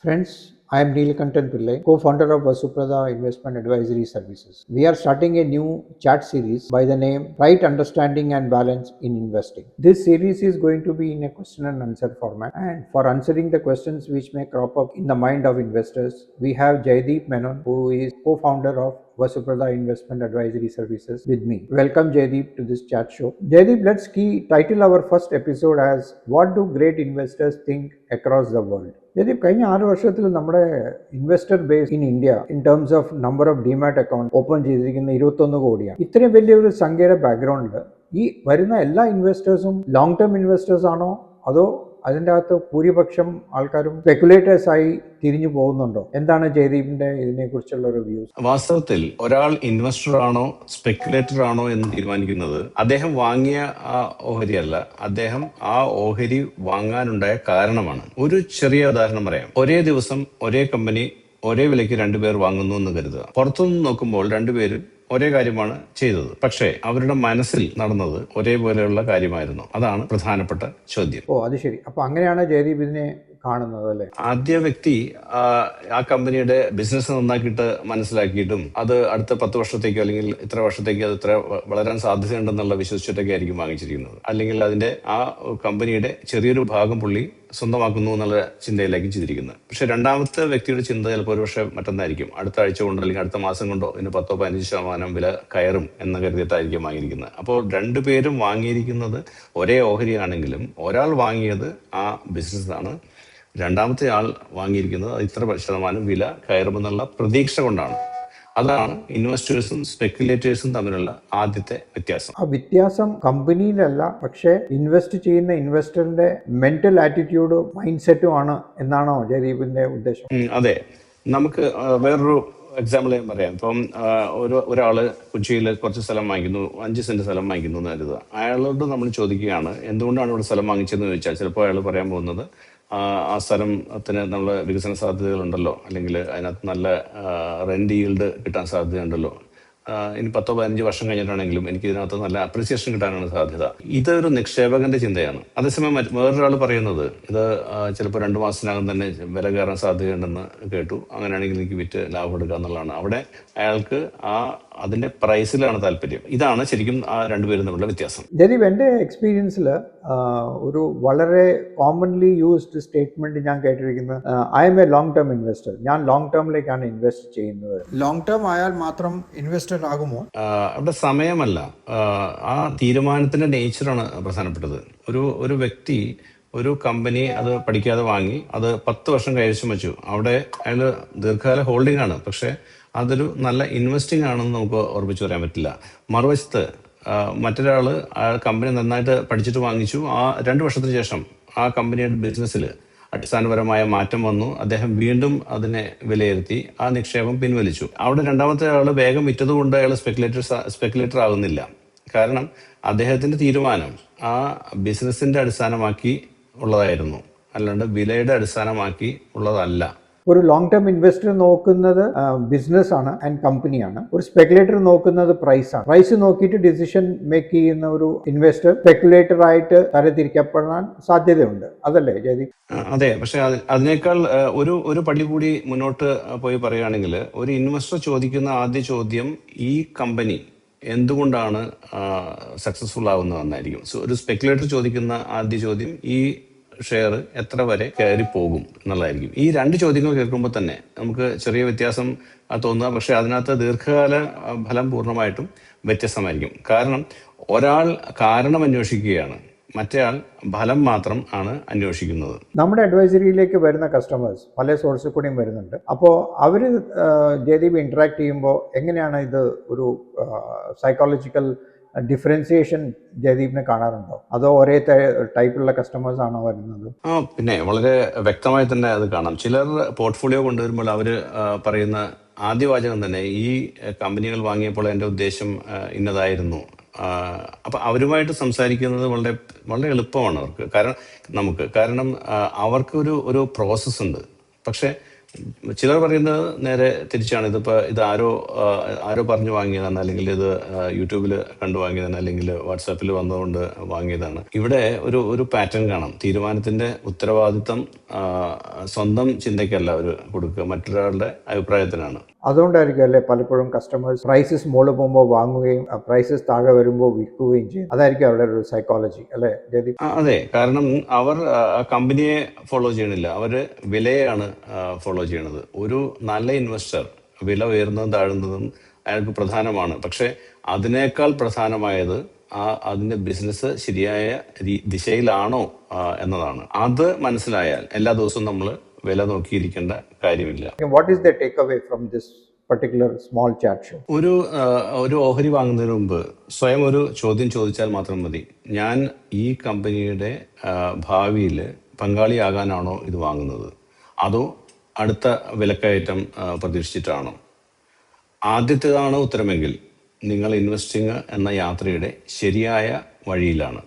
Friends, I am Neelakantan Pillai, co-founder of Vasuprada Investment Advisory Services. We are starting a new chat series by the name Right Understanding and Balance in Investing. This series is going to be in a question and answer format, and for answering the questions which may crop up in the mind of investors, we have Jaideep Menon, who is co-founder of Vasuprada Investment Advisory Services with me. Welcome Jaideep to this chat show. Jaideep, let's title our first episode as What Do Great Investors Think Across the World? Jayadeep കഴിഞ്ഞ 6 വർഷത്തിൽ നമ്മുടെ investor base in India in terms of number of demat account open ചെയ്തിരിക്കുന്ന 21 കോടിയാണ്. ഇത്രയും വലിയൊരു സംഖ്യയുടെ ബാക്ക്ഗ്രൗണ്ടിൽ ഈ വരുന്ന എല്ലാ ഇൻവെസ്റ്റേഴ്സും ലോങ് ടേം ഇൻവെസ്റ്റേഴ്സ് ആണോ അതോ അതിൻ്റെ അകത്ത് ഭൂരിപക്ഷം ആൾക്കാരും സ്പെക്കുലേറ്റേഴ്സായി തിരിഞ്ഞു പോകുന്നുണ്ടോ? എന്താണ് ജയദീപിന്റെ ഇതിനെക്കുറിച്ചുള്ള ഒരു വ്യൂസ്? വാസ്തവത്തിൽ ഒരാൾ ഇൻവെസ്റ്റർ ആണോ സ്പെക്കുലേറ്റർ ആണോ എന്ന് തീരുമാനിക്കുന്നത് അദ്ദേഹം വാങ്ങിയ ആ ഓഹരിയല്ല, അദ്ദേഹം ആ ഓഹരി വാങ്ങാനുണ്ടായ കാരണമാണ്. ഒരു ചെറിയ ഉദാഹരണം പറയാം. ഒരേ ദിവസം ഒരേ കമ്പനി ഒരേ വിലയ്ക്ക് രണ്ടുപേർ വാങ്ങുന്നു എന്ന് കരുതുക. പുറത്തുനിന്ന് നോക്കുമ്പോൾ രണ്ടുപേരും ഒരേ കാര്യമാണ് ചെയ്തത്, പക്ഷേ അവരുടെ മനസ്സിൽ നടന്നത് ഒരേപോലെയുള്ള കാര്യമായിരുന്നു. അതാണ് പ്രധാനപ്പെട്ട ചോദ്യം. അത് ശരി. അപ്പൊ അങ്ങനെയാണ് ജയദീപ് ഇതിനെ കാണുന്നത് അല്ലേ? ആദ്യ വ്യക്തി ആ കമ്പനിയുടെ ബിസിനസ് നന്നാക്കിയിട്ട് മനസ്സിലാക്കിയിട്ടും അത് അടുത്ത 10 വർഷത്തേക്കോ അല്ലെങ്കിൽ ഇത്ര വർഷത്തേക്ക് അത് ഇത്ര വളരാൻ സാധ്യതയുണ്ടെന്നുള്ള വിശ്വസിച്ചിട്ടൊക്കെ ആയിരിക്കും വാങ്ങിച്ചിരിക്കുന്നത്. അല്ലെങ്കിൽ അതിന്റെ ആ കമ്പനിയുടെ ചെറിയൊരു ഭാഗം പുള്ളി സ്വന്തമാക്കുന്നു എന്നുള്ള ചിന്തയിലേക്ക് ചെയ്തിരിക്കുന്നത്. പക്ഷെ രണ്ടാമത്തെ വ്യക്തിയുടെ ചിന്ത ചിലപ്പോൾ ഒരു പക്ഷേ മറ്റൊന്നായിരിക്കും. അടുത്ത ആഴ്ച കൊണ്ടോ അല്ലെങ്കിൽ അടുത്ത മാസം കൊണ്ടോ ഇതിന് 10-15% വില കയറും എന്ന് കരുതിയിട്ടായിരിക്കും വാങ്ങിയിരിക്കുന്നത്. അപ്പോൾ രണ്ടുപേരും വാങ്ങിയിരിക്കുന്നത് ഒരേ ഓഹരിയാണെങ്കിലും ഒരാൾ വാങ്ങിയത് ആ ബിസിനസ്സാണ്, രണ്ടാമത്തെ ആൾ വാങ്ങിയിരിക്കുന്നത് ഇത്ര ശതമാനം വില കയറുമെന്നുള്ള പ്രതീക്ഷ കൊണ്ടാണ്. അതാണ് ഇൻവെസ്റ്റേഴ്സും സ്പെക്കുലേറ്റേഴ്സും തമ്മിലുള്ള ആദ്യത്തെ വ്യത്യാസം. ആ വ്യത്യാസം കമ്പനിയിലല്ല, പക്ഷേ ഇൻവെസ്റ്റ് ചെയ്യുന്ന ഇൻവെസ്റ്ററിന്റെ മെന്റൽ ആറ്റിറ്റ്യൂഡും മൈൻഡ് സെറ്റും ആണ് എന്നാണോ ജയദീപിന്റെ ഉദ്ദേശം? അതെ. നമുക്ക് വേറൊരു എക്സാമ്പിൾ ഞാൻ പറയാം. ഇപ്പം ഒരാള് കൊച്ചിയിൽ കുറച്ച് സ്ഥലം വാങ്ങിക്കുന്നു, 5 സെന്റ് സ്ഥലം വാങ്ങിക്കുന്നു എന്ന് കരുതുക. അയാളോട് നമ്മൾ ചോദിക്കുകയാണ് എന്തുകൊണ്ടാണ് ഇവിടെ സ്ഥലം വാങ്ങിച്ചതെന്ന് ചോദിച്ചാൽ ചിലപ്പോൾ അയാൾ പറയാൻ പോകുന്നത് ആ സ്ഥലത്തിന് നമ്മൾ വികസന സാധ്യതകളുണ്ടല്ലോ, അല്ലെങ്കിൽ അതിനകത്ത് നല്ല റെന്റ് ഈൽഡ് കിട്ടാൻ സാധ്യതയുണ്ടല്ലോ, ഇനി 10-15 വർഷം കഴിഞ്ഞിട്ടാണെങ്കിലും എനിക്ക് ഇതിനകത്ത് നല്ല അപ്രിസിയേഷൻ കിട്ടാനാണ് സാധ്യത. ഇതൊരു നിക്ഷേപകന്റെ ചിന്തയാണ്. അതേസമയം വേറൊരാൾ പറയുന്നത് ഇത് ചിലപ്പോൾ 2 മാസത്തിനകം തന്നെ വില കയറാൻ സാധ്യതയുണ്ടെന്ന് കേട്ടു, അങ്ങനെയാണെങ്കിൽ എനിക്ക് വിറ്റ് ലാഭം എടുക്കുക എന്നുള്ളതാണ്. അവിടെ അയാൾക്ക് അതിന്റെ പ്രൈസിലാണ് താല്പര്യം. ഇതാണ് ശരിക്കും ആ രണ്ടുപേരും തമ്മിലുള്ള വ്യത്യാസം. ജയദീപ്, എൻ്റെ എക്സ്പീരിയൻസിൽ ഒരു വളരെ കോമൺലി യൂസ്ഡ് സ്റ്റേറ്റ്മെന്റ് ഞാൻ കേട്ടിരിക്കുന്നത് I am a long term investor. ഞാൻ ലോങ് ടേമിലേക്കാണ് ഇൻവെസ്റ്റ് ചെയ്യുന്നത്. ലോങ് ടേം ആയാൽ മാത്രം ഇൻവെസ്റ്റർ ആകുമോ? അവിടെ സമയമല്ല, ആ തീരുമാനത്തിന്റെ നേച്ചറാണ് പ്രധാനപ്പെട്ടത്. ഒരു വ്യക്തി ഒരു കമ്പനി അത് പഠിക്കാതെ വാങ്ങി അത് 10 വർഷം കൈവശം വെച്ചു. അവിടെ അയാൾ ദീർഘകാല ഹോൾഡിംഗ് ആണ്, പക്ഷെ അതൊരു നല്ല ഇൻവെസ്റ്റിംഗ് ആണെന്ന് നമുക്ക് ഉറപ്പിച്ചു പറയാൻ പറ്റില്ല. മറുവശത്ത് മറ്റൊരാള് ആ കമ്പനി നന്നായിട്ട് പഠിച്ചിട്ട് വാങ്ങിച്ചു, ആ 2 വർഷത്തിന് ശേഷം ആ കമ്പനിയുടെ ബിസിനസ്സിൽ അടിസ്ഥാനപരമായ മാറ്റം വന്നു, അദ്ദേഹം വീണ്ടും അതിനെ വിലയിരുത്തി ആ നിക്ഷേപം പിൻവലിച്ചു. അവിടെ രണ്ടാമത്തെ ആള് വേഗം വിറ്റതുകൊണ്ട് അയാൾ സ്പെക്കുലേറ്റർ ആകുന്നില്ല. കാരണം അദ്ദേഹത്തിന്റെ തീരുമാനം ആ ബിസിനസിന്റെ അടിസ്ഥാനമാക്കി ഉള്ളതായിരുന്നു, അല്ലാണ്ട് വിലയുടെ അടിസ്ഥാനമാക്കി ഉള്ളതല്ല. ഒരു ലോങ് ടേം ഇൻവെസ്റ്റർ നോക്കുന്നത് ബിസിനസ് ആണ് ആൻഡ് കമ്പനിയാണ്. ഒരു സ്പെക്കുലേറ്റർ നോക്കുന്നത് പ്രൈസ് ആണ്. പ്രൈസ് നോക്കിയിട്ട് ഡിസിഷൻ മേക്ക് ചെയ്യുന്ന ഒരു ഇൻവെസ്റ്റർ സ്പെക്കുലേറ്റർ ആയിട്ട് തരംതിരിക്കപ്പെടാൻ സാധ്യതയുണ്ട്. അതല്ലേ ജയദീപ്? അതെ. പക്ഷെ അതിനേക്കാൾ ഒരു പടി കൂടി മുന്നോട്ട് പോയി പറയുകയാണെങ്കിൽ ഒരു ഇൻവെസ്റ്റർ ചോദിക്കുന്ന ആദ്യ ചോദ്യം ഈ കമ്പനി എന്തുകൊണ്ടാണ് സക്സസ്ഫുൾ ആവുന്നതെന്നായിരിക്കും. ഒരു സ്പെക്കുലേറ്റർ ചോദിക്കുന്ന ആദ്യ ചോദ്യം ഈ ഷെയർ എത്ര വരെ കയറി പോകും എന്നുള്ളതായിരിക്കും. ഈ 2 ചോദ്യങ്ങൾ കേൾക്കുമ്പോൾ തന്നെ നമുക്ക് ചെറിയ വ്യത്യാസം തോന്നുക, പക്ഷെ അതിനകത്ത് ദീർഘകാല ഫലം പൂർണ്ണമായിട്ടും വ്യത്യസ്തമായിരിക്കും. കാരണം ഒരാൾ കാരണം അന്വേഷിക്കുകയാണ്, മറ്റേയാൾ ഫലം മാത്രം ആണ് അന്വേഷിക്കുന്നത്. നമ്മുടെ അഡ്വൈസറിയിലേക്ക് വരുന്ന കസ്റ്റമേഴ്സ് പല സോഴ്സിൽ കൂടിയും വരുന്നുണ്ട്. അപ്പോൾ അവർ ജയദീപ് ഇന്ററാക്ട് ചെയ്യുമ്പോൾ എങ്ങനെയാണ് ഇത് ഒരു സൈക്കോളജിക്കൽ ഡിഫറൻസിയേഷൻ ജയദീപിനെ കാണാറുണ്ടോ, അതോ ഒരേ ടൈപ്പിലുള്ള കസ്റ്റമേഴ്സ് ആണോ വരുന്നത്? പിന്നെ വളരെ വ്യക്തമായി തന്നെ അത് കാണാം. ചിലർ പോർട്ട്ഫോളിയോ കൊണ്ടുവരുമ്പോൾ അവർ പറയുന്ന ആദ്യ വാചകം തന്നെ ഈ കമ്പനികൾ വാങ്ങിയപ്പോൾ എൻ്റെ ഉദ്ദേശം ഇന്നതായിരുന്നു. അപ്പൊ അവരുമായിട്ട് സംസാരിക്കുന്നത് വളരെ വളരെ എളുപ്പമാണ് അവർക്ക്. കാരണം അവർക്ക് ഒരു പ്രോസസ് ഉണ്ട്. പക്ഷെ ചിലർ പറയുന്നത് നേരെ തിരിച്ചാണ്. ഇത് ആരോ പറഞ്ഞു വാങ്ങിയതാണ്, അല്ലെങ്കിൽ ഇത് യൂട്യൂബിൽ കണ്ടു വാങ്ങിയതാണ്, അല്ലെങ്കിൽ വാട്സാപ്പിൽ വന്നുകൊണ്ട് വാങ്ങിയതാണ്. ഇവിടെ ഒരു പാറ്റേൺ കാണാം. തീരുമാനത്തിന്റെ ഉത്തരവാദിത്തം ആ, സ്വന്തം ചിന്തയ്ക്കല്ല അവർ കൊടുക്കുക, മറ്റൊരാളുടെ അഭിപ്രായത്തിനാണ്. അതുകൊണ്ടായിരിക്കും അല്ലേ പലപ്പോഴും കസ്റ്റമേഴ്സ് പ്രൈസസ് മുകളിൽ പോകുമ്പോൾ വാങ്ങുകയും പ്രൈസസ് താഴെ വരുമ്പോൾ വിൽക്കുകയും ചെയ്യും. അതായിരിക്കും അവരുടെ ഒരു സൈക്കോളജി അല്ലേ ജയദീപ്? അതെ, കാരണം അവർ ആ കമ്പനിയെ ഫോളോ ചെയ്യണില്ല, അവര് വിലയാണ് ഫോളോ ചെയ്യണത്. ഒരു നല്ല ഇൻവെസ്റ്റർ വില ഉയർന്നതും താഴുന്നതും അയാൾക്ക് പ്രധാനമാണ്. പക്ഷെ അതിനേക്കാൾ പ്രധാനമായത് അതിന്റെ ബിസിനസ് ശരിയായ ദിശയിലാണോ എന്നതാണ്. അത് മനസ്സിലായാൽ എല്ലാ ദിവസവും നമ്മൾ വില നോക്കിയിരിക്കേണ്ട കാര്യമില്ല. What is the takeaway from this particular small chat show? ഒരു ഓഹരി വാങ്ങുന്നതിന് മുമ്പ് സ്വയം ഒരു ചോദ്യം ചോദിച്ചാൽ മാത്രം മതി. ഞാൻ ഈ കമ്പനിയുടെ ഭാവിയിൽ പങ്കാളിയാകാനാണോ ഇത് വാങ്ങുന്നത്, അതോ അടുത്ത വിലക്കയറ്റം പ്രതീക്ഷിച്ചിട്ടാണോ? ആദ്യത്തേതാണ് ഉത്തരമെങ്കിൽ നിങ്ങൾ ഇൻവെസ്റ്റിംഗ് എന്ന യാത്രയുടെ ശരിയായ വഴിയിലാണ്.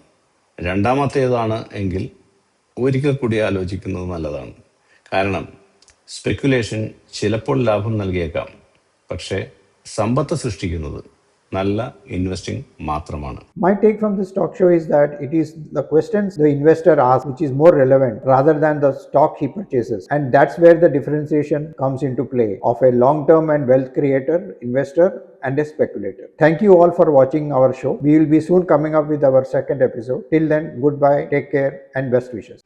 രണ്ടാമത്തേതാണ് എങ്കിൽ ഒരിക്കൽ കൂടി ആലോചിക്കുന്നത് നല്ലതാണ്. കാരണം സ്പെക്കുലേഷൻ ചിലപ്പോൾ ലാഭം നൽകിയേക്കാം, പക്ഷേ സമ്പത്ത് സൃഷ്ടിക്കുന്നത് നല്ല ഇൻവെസ്റ്റിംഗ് മാത്രമാണ്. My take from this talk show is that it is the questions the investor asks which is more relevant rather than the stock he purchases. And that's where the differentiation comes into play of a long-term and wealth creator, investor, and a speculator. Thank you all for watching our show. We will be soon coming up with our second episode. Till then, goodbye, take care, and best wishes.